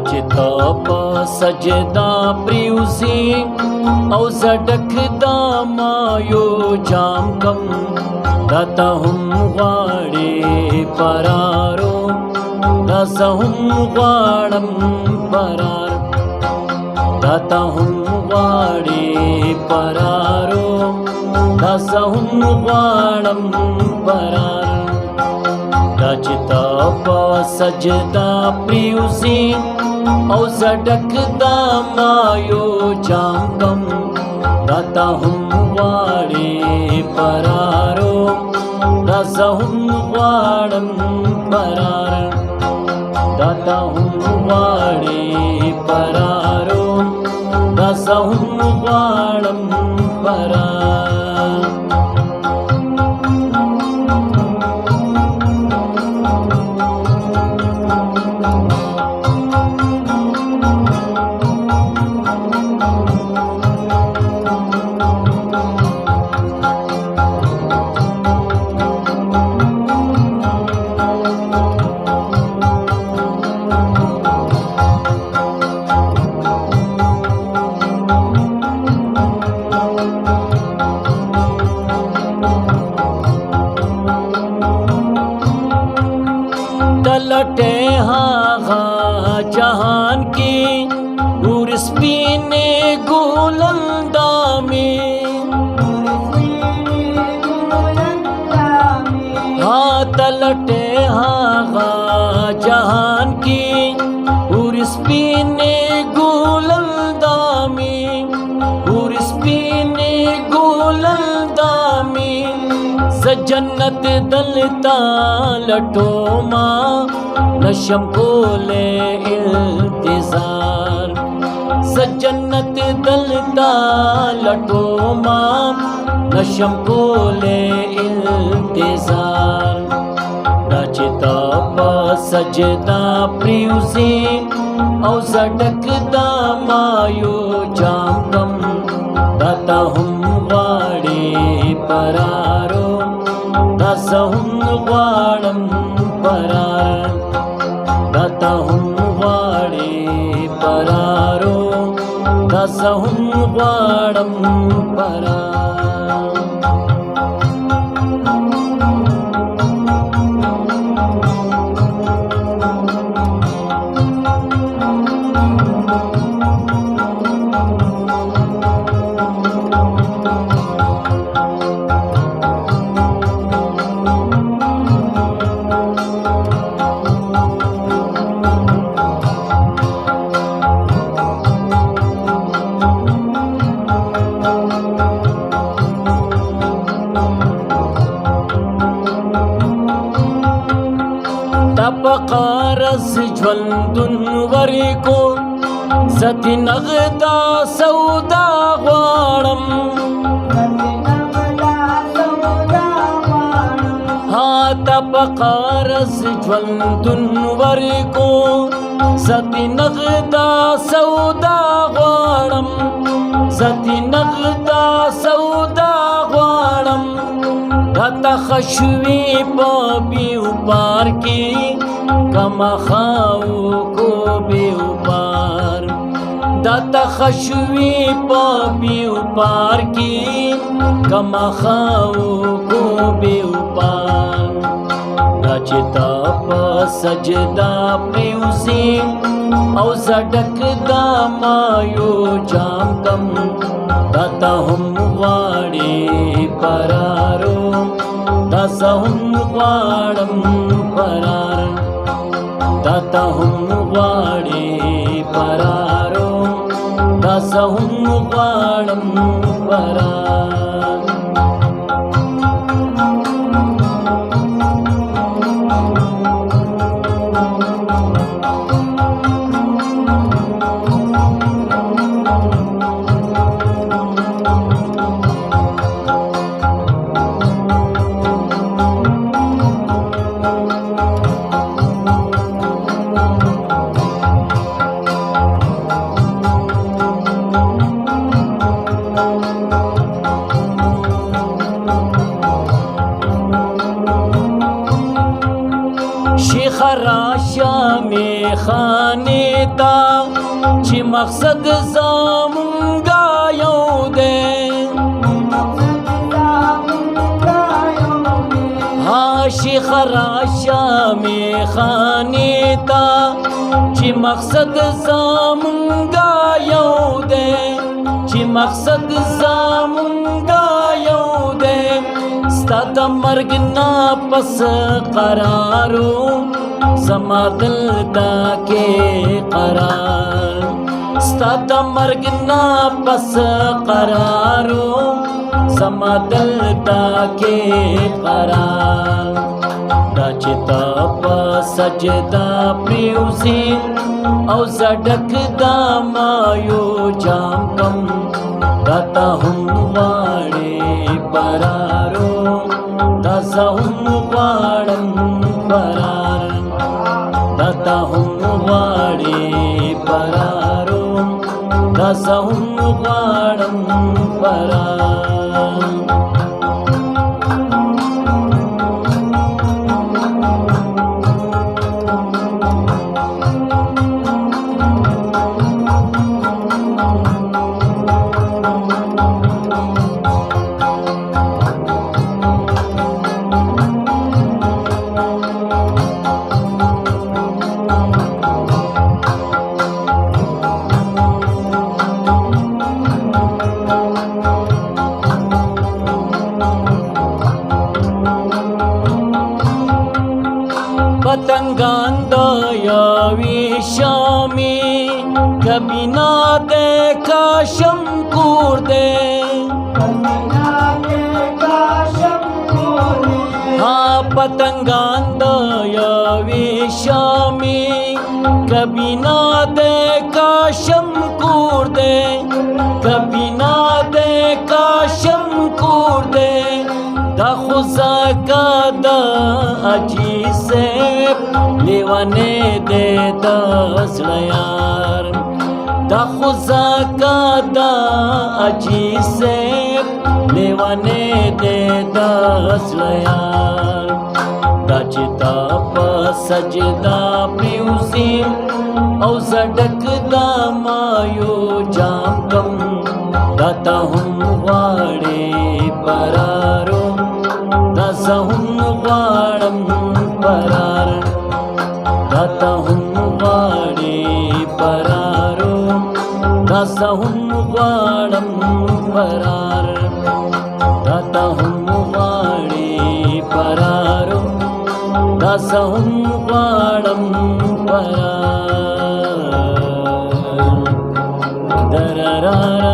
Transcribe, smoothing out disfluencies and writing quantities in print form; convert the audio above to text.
चिता पा सजदा प्रियुसी औ झटक दामायो जाम कम दाता हम वाड़े परारो दासा हम वाड़म परार दाता हम वाड़े परारो दासा हम वाड़म परार चिता पा सजदा प्रियुसी औ झटक दामायो जाम दाता हम वाड़े परारो दासा हम वाड़म परार दाता हम वाड़े परारो दासा हम वाड़म परार लटे हाँ जहान की उर्स पीने गुलंदा में हाँ तलटे हाँ जहान की उर्स पीने गुलंदा में उर्स पीने गुलंदा में जन्नत दलता लटो माँ नशम को ले इंतजार जन्नत दलता लटो माँ नशम को ले इंतजार चिता पा सजदा प्रियुसी औ झटक दामायो जाम कम दाता हम वाड़े परारो दासा हम वाड़म परार दाता हम वाड़े परारो दासा हम वाड़म परार कारस ज्वलंदुन वरी को सती नगदा सौदा वाणम हाँ तप कारस ज्वलंदुन वरी को सती नगदा सौदा वाणम सती नगदा सौदा वाणम दाता खशवी पापी उपार की कमा खाओ को बेउपार दाता खशवी पापी उपार की कमा खाओ को बेउपार चिता पा सजदा प्रियुसी औ झटक दामायो जाम कम दाता हम वाड़े परारो दासा हम वाड़म परार दाता हम वाड़े परारो दासा हम वाड़म परार خانه تا چې مقصد زمونږه یو دی شیخ راشه میخانې ته چې مقصد زمونږه یو دی چې مقصد زمونږه یو دی ستا د مرګ نه پس قرارو زما دلته کې قرار ستا د مرګ نه پس قرارو زما دلته کې قرار دا چې تا په سجده پریوزي او زډک دا مایو جام کم دا ته هم غواړې برارو دا زه هم غواړم برار دا ته هم غواړې برارو دا زه هم غواړم برار पतंगान दयावी शामी कभी ना देखा शमकूर दे हाँ पतंगान दयावी शामी कभी ना देखा शमकूर दे कभी ना देखा शमकूर दे دا खुजा का دا अजी से लेवाने दे दस यार دا खुजा का دا अजी से लेवाने दे दस यार دا चिता पा सजदा प्रियुसी او زډک دا مایو جام کم دا ته هم غواړې برارو دا زه هم غواړم برار دا ته هم غواړې برارو دا زه هم غواړم برار دا ته هم غواړې برارو دا زه هم غواړم برار دررارا